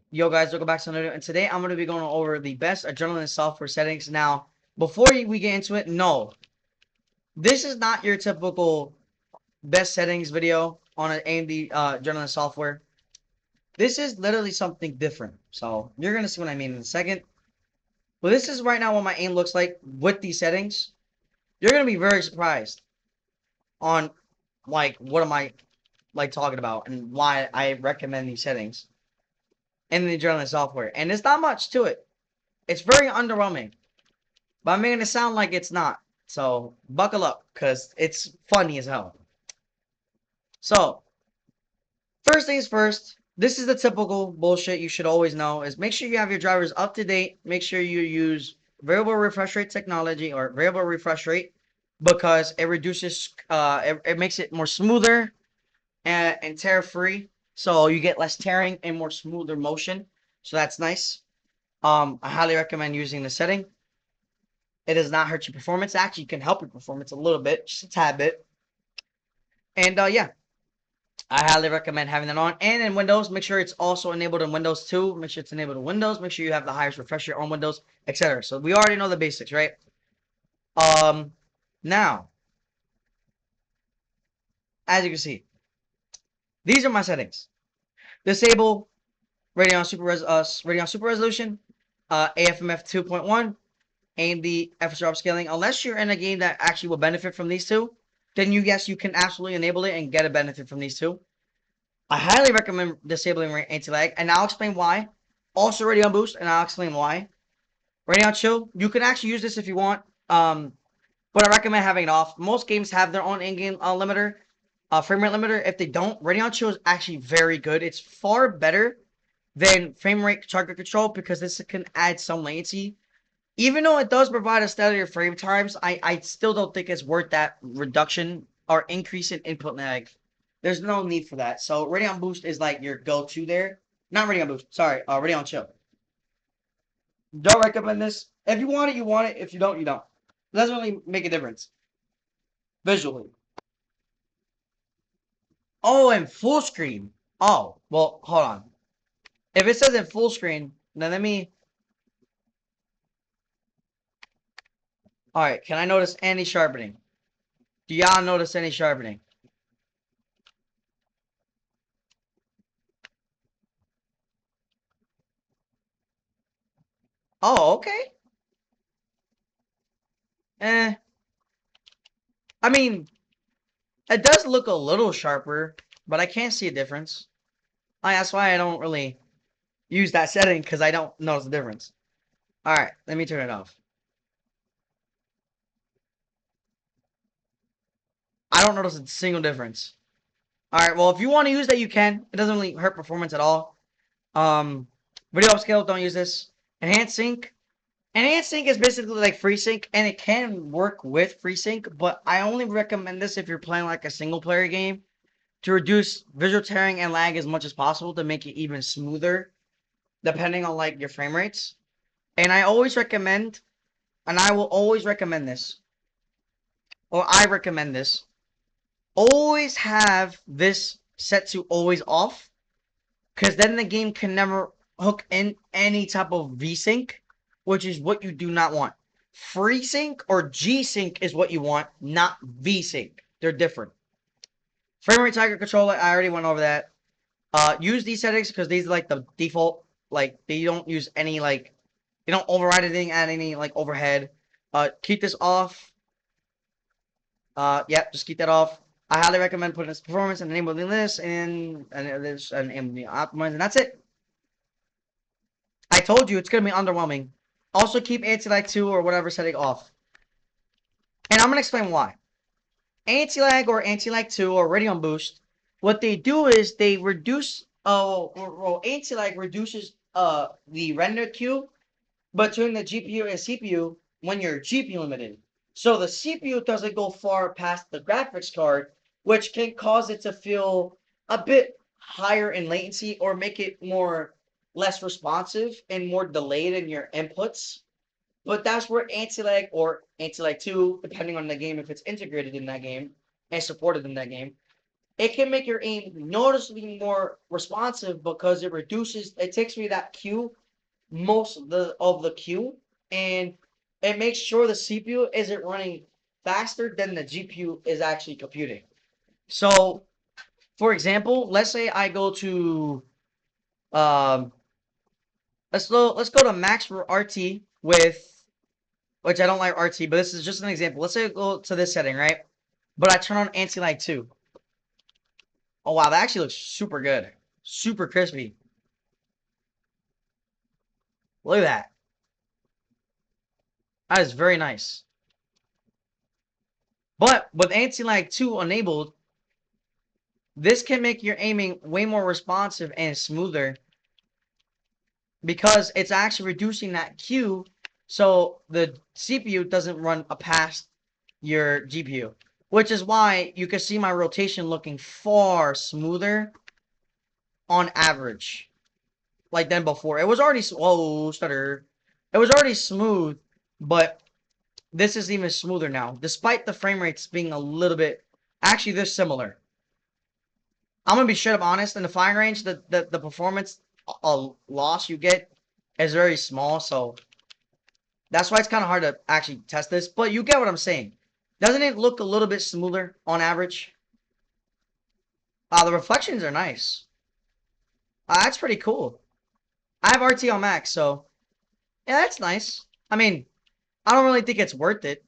Yo guys, welcome back to another video, and today I'm going to be going over the best Adrenalin software settings. Now, before we get into it, no, this is not your typical best settings video on an AMD Adrenalin software. This is literally something different, so you're going to see what I mean in a second. But this is right now what my aim looks like with these settings. You're going to be very surprised on, like, what am I, like, talking about and why I recommend these settings in the Adrenalin software. And there's not much to it. It's very underwhelming. But I'm making it sound like it's not. So, buckle up, because it's funny as hell. So, first things first, this is the typical bullshit you should always know, is make sure you have your drivers up to date. Make sure you use variable refresh rate technology, or variable refresh rate, because it reduces, it makes it more smoother and tear-free. So, you get less tearing and more smoother motion. So, that's nice. I highly recommend using the setting. It does not hurt your performance. Actually, it can help your performance a little bit, just a tad bit. And yeah, I highly recommend having that on. And in Windows, make sure it's also enabled in Windows 2. Make sure it's enabled in Windows. Make sure you have the highest refresh rate on Windows, etc. So we already know the basics, right? Now, as you can see, these are my settings. Disable Radeon Super Resolution, AFMF 2.1, AMD FSR upscaling. Unless you're in a game that actually will benefit from these two, then yes, you can absolutely enable it and get a benefit from these two. I highly recommend disabling anti-lag, and I'll explain why. Also Radeon Boost, and I'll explain why. Radeon Chill, you can actually use this if you want, but I recommend having it off. Most games have their own in-game limiter, frame rate limiter. If they don't, Radeon Chill is actually very good. It's far better than frame rate target control because this can add some latency. Even though it does provide a steadier frame times, I still don't think it's worth that reduction or increase in input lag. There's no need for that. So Radeon Boost is like your go-to there. Not Radeon Boost. Sorry, Radeon Chill. Don't recommend this. If you want it, you want it. If you don't, you don't. It doesn't really make a difference visually. Oh, and full screen. Oh, well, hold on. If it says in full screen, then let me. All right, can I notice any sharpening? Do y'all notice any sharpening? Oh, okay. Eh. I mean, it does look a little sharper, but I can't see a difference. That's why I don't really use that setting, because I don't notice the difference. Alright, let me turn it off. I don't notice a single difference. Alright, well, if you want to use that, you can. It doesn't really hurt performance at all. Video upscale, don't use this. Enhanced sync. Enhanced sync is basically like FreeSync, and it can work with FreeSync, but I only recommend this if you're playing like a single player game to reduce visual tearing and lag as much as possible to make it even smoother, depending on like your frame rates. And I always recommend, and I will always recommend this, or I recommend this, always have this set to always off, because then the game can never hook in any type of VSync, which is what you do not want. FreeSync or G-Sync is what you want, not VSync. They're different. Frame rate target controller, I already went over that. Use these settings because these are like the default. Like, they don't use any, like, they don't override anything, add any, like, overhead. Keep this off. Yeah, just keep that off. I highly recommend putting this performance and enabling this and this and optimize, and that's it. I told you it's gonna be underwhelming. Also, keep anti-lag 2 or whatever setting off. And I'm gonna explain why. Anti-lag or anti-lag 2 or Radeon Boost, what they do is they reduce anti-lag reduces the render queue between the GPU and CPU when you're GPU limited. So the CPU doesn't go far past the graphics card, which can cause it to feel a bit higher in latency or make it less responsive and more delayed in your inputs. But that's where anti-lag or anti-lag 2, depending on the game, if it's integrated in that game and supported in that game, it can make your aim noticeably more responsive because it takes away that queue, most of the queue, and it makes sure the CPU isn't running faster than the GPU is actually computing. So, for example, let's say I go to um, let's go to max for RT with, which I don't like RT, but this is just an example. Let's say I go to this setting, right? But I turn on anti-lag 2. Oh wow, that actually looks super good. Super crispy. Look at that. That is very nice. But with anti-lag 2 enabled, this can make your aiming way more responsive and smoother because it's actually reducing that queue so the CPU doesn't run past your GPU. Which is why you can see my rotation looking far smoother on average like than before. It was already, whoa, stutter. It was already smooth, but this is even smoother now, despite the frame rates being a little bit, actually, they're similar. I'm gonna be straight up honest. In the firing range, the performance loss you get is very small, so that's why it's kind of hard to actually test this. But you get what I'm saying. Doesn't it look a little bit smoother on average? The reflections are nice. That's pretty cool. I have RT on max, so yeah, that's nice. I mean, I don't really think it's worth it,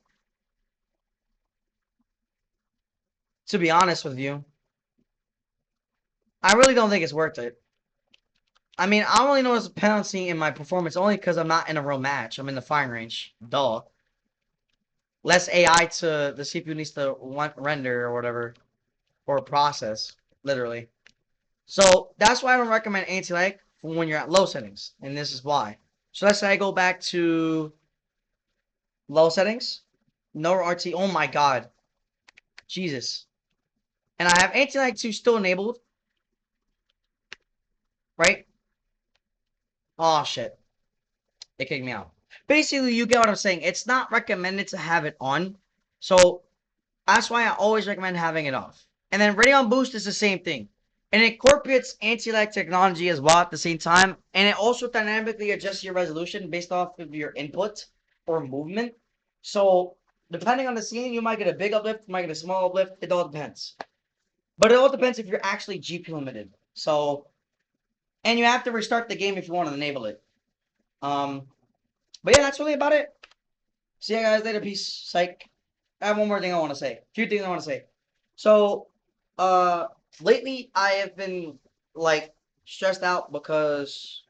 to be honest with you. I really don't think it's worth it. I mean, I only notice a penalty in my performance only because I'm not in a real match. I'm in the firing range. Duh. Less AI to the CPU needs to render or whatever, or process, literally. So that's why I don't recommend anti-lag for when you're at low settings, and this is why. So let's say I go back to low settings, no RT. Oh my god, Jesus! And I have anti-lag 2 still enabled, right? Oh shit! It kicked me out. Basically, you get what I'm saying. It's not recommended to have it on, so that's why I always recommend having it off. And then Radeon Boost is the same thing. And it incorporates anti-lag technology as well at the same time. And it also dynamically adjusts your resolution based off of your input or movement. So depending on the scene, you might get a big uplift, you might get a small uplift. It all depends. But it all depends if you're actually GP limited. So, and you have to restart the game if you want to enable it. But yeah, that's really about it. See you guys later. Peace. Psych. I have one more thing I want to say. A few things I want to say. So, uh, lately I have been like stressed out because,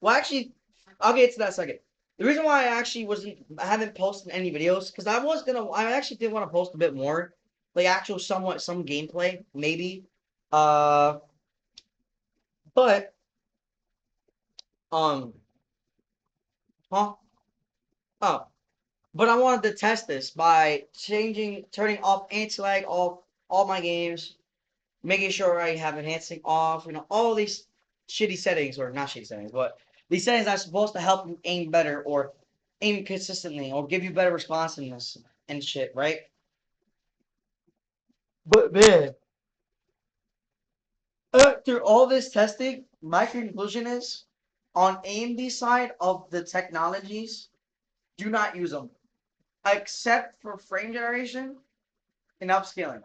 well, actually, I'll get to that second. The reason why I haven't posted any videos because I actually did want to post a bit more, like actual somewhat some gameplay maybe, uh, but um, huh? Oh, but I wanted to test this by turning off anti-lag off all my games, making sure I have enhancing off, all these shitty settings, or not shitty settings, but these settings are supposed to help you aim better or aim consistently or give you better responsiveness and shit, right? But man, through all this testing, my conclusion is on AMD side of the technologies, do not use them except for frame generation and upscaling.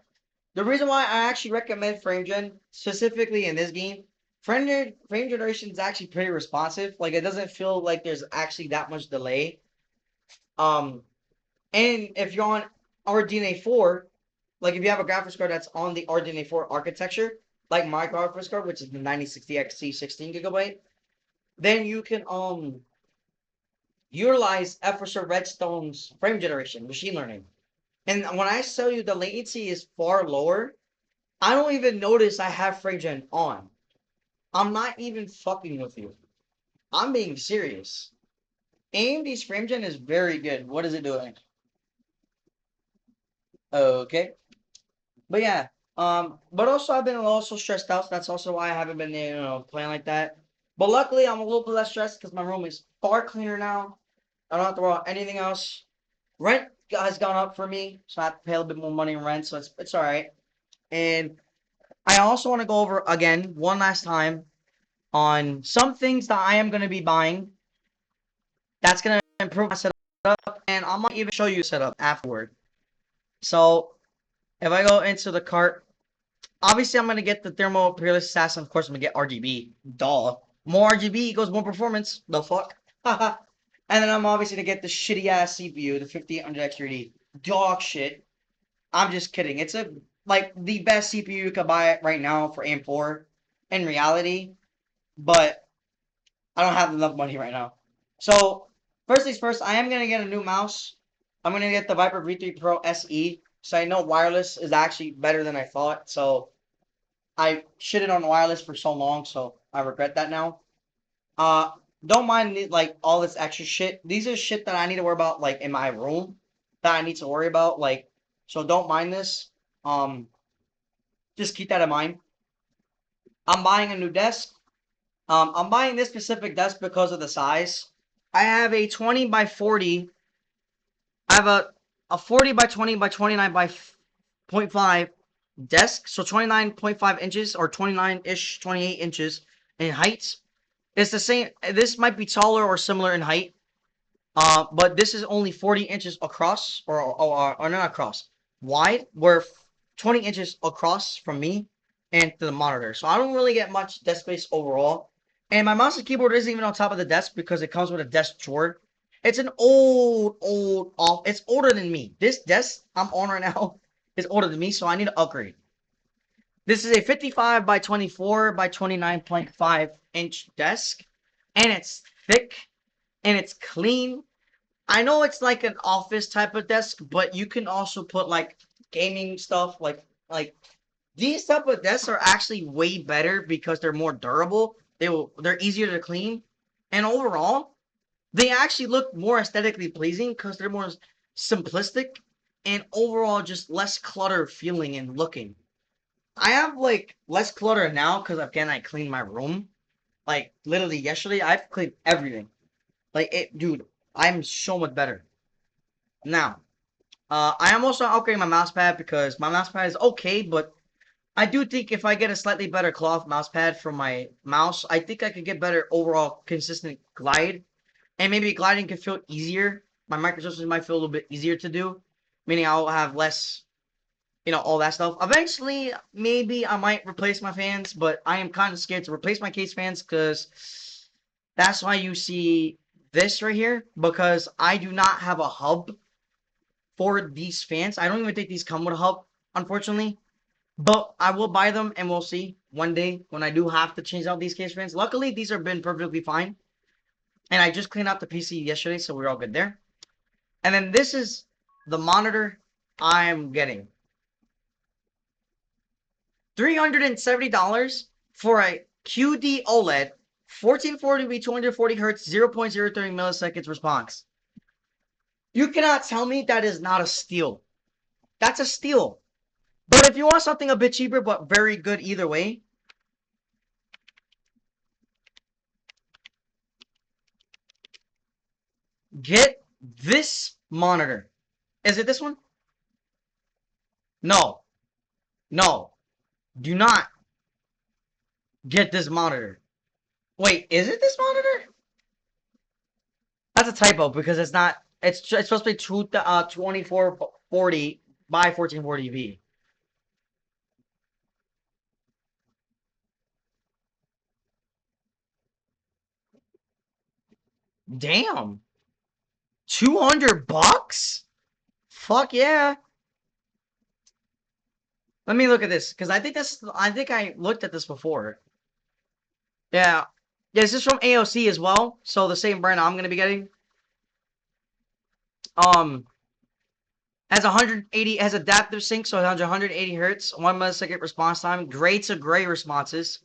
The reason why I actually recommend frame gen specifically in this game, frame generation is actually pretty responsive. Like it doesn't feel like there's actually that much delay. Um, and if you're on RDNA 4, like if you have a graphics card that's on the RDNA 4 architecture, like my graphics card, which is the 9060 XT 16 gigabyte, then you can utilize Effercer Redstone's frame generation, machine learning. And when I tell you the latency is far lower, I don't even notice I have frame gen on. I'm not even fucking with you. I'm being serious. AMD's frame gen is very good. What is it doing? Okay. But yeah. But also I've been also stressed out. So that's also why I haven't been, playing like that. But luckily I'm a little bit less stressed because my room is far cleaner now. I don't have to worry about anything else. Rent has gone up for me, so I have to pay a little bit more money in rent, so it's alright. And I also want to go over again one last time on some things that I am going to be buying that's going to improve my setup, and I might even show you setup afterward. So if I go into the cart, obviously I'm going to get the Thermal Peerless Assassin. Of course, I'm going to get RGB. Duh. More RGB equals more performance. The fuck? And then I'm obviously going to get the shitty ass CPU, the 5800X3D. Dog shit. I'm just kidding. It's like the best CPU you could buy right now for AM4 in reality, but I don't have enough money right now. So first things first, I am gonna get a new mouse. I'm gonna get the Viper V3 Pro SE. So I know wireless is actually better than I thought. So I shitted on wireless for so long, so I regret that now. Uh, don't mind like all this extra shit. These are shit that I need to worry about like in my room that I need to worry about. Like, so don't mind this. Um, just keep that in mind. I'm buying a new desk. I'm buying this specific desk because of the size. I have a 20 by 40. I have a 40 by 20 by 29 by 0.5 desk. So 29.5 inches or 29-ish, 28 inches in height. It's the same. This might be taller or similar in height. But this is only 40 inches across, or not across, wide. We're 20 inches across from me and to the monitor. So I don't really get much desk space overall. And my mouse and keyboard isn't even on top of the desk because it comes with a desk drawer. It's an old, it's older than me. This desk I'm on right now is older than me, so I need to upgrade. This is a 55 by 24 by 29.5 inch desk, and it's thick and it's clean. I know it's like an office type of desk, but you can also put like gaming stuff. Like these type of desks are actually way better because they're more durable. They're easier to clean, and overall, they actually look more aesthetically pleasing because they're more simplistic and overall just less clutter feeling and looking. I have like less clutter now because again I cleaned my room. Like literally yesterday, I've cleaned everything. Like it, dude. I'm so much better now. I am also upgrading my mouse pad because my mouse pad is okay, but I do think if I get a slightly better cloth mouse pad for my mouse, I think I could get better overall consistent glide, and maybe gliding can feel easier. My microadjustments might feel a little bit easier to do, meaning I'll have less, all that stuff. Eventually, maybe I might replace my fans, but I am kind of scared to replace my case fans because that's why you see this right here, because I do not have a hub for these fans. I don't even think these come with a hub, unfortunately. But I will buy them and we'll see one day when I do have to change out these case fans. Luckily, these have been perfectly fine. And I just cleaned out the PC yesterday, so we're all good there. And then this is the monitor I'm getting. $370 for a QD OLED 1440p 240 Hz 0.030 milliseconds response. You cannot tell me that is not a steal. That's a steal. But if you want something a bit cheaper but very good either way, get this monitor. Is it this one? No. No. Do not get this monitor. Wait, is it this monitor? That's a typo because it's not. It's supposed to be 2440 by 1440p. Damn. $200? Fuck yeah. Let me look at this because I think I looked at this before. Yeah. Yeah, this is from AOC as well. So the same brand I'm gonna be getting. Um has 180 has adaptive sync, so it has 180 hertz, 1 millisecond response time, gray to gray responses,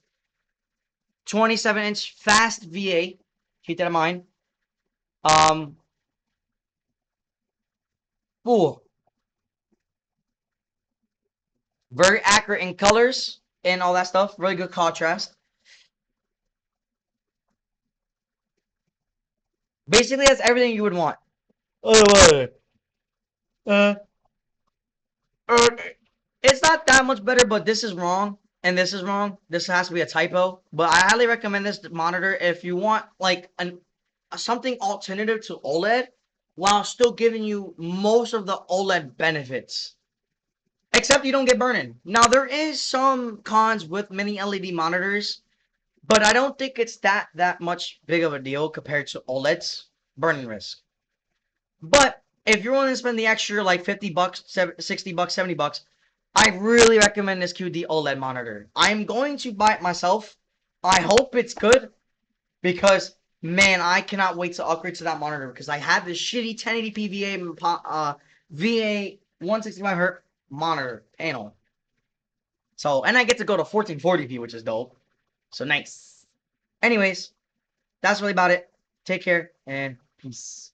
27-inch fast VA. Keep that in mind. Um, ooh, very accurate in colors and all that stuff. Really good contrast. Basically, that's everything you would want. Uh, uh, uh, it's not that much better, but this is wrong. and this is wrong. This has to be a typo, but I highly recommend this monitor if you want like something alternative to OLED while still giving you most of the OLED benefits. Except you don't get burn-in. Now there is some cons with mini LED monitors, but I don't think it's that much big of a deal compared to OLED's burn-in risk. But if you're willing to spend the extra like 50 bucks, 60 bucks, 70 bucks, I really recommend this QD OLED monitor. I'm going to buy it myself. I hope it's good because, man, I cannot wait to upgrade to that monitor because I have this shitty 1080p VA 165Hz monitor panel. So, and I get to go to 1440p, which is dope. So nice. Anyways, that's really about it. Take care and peace.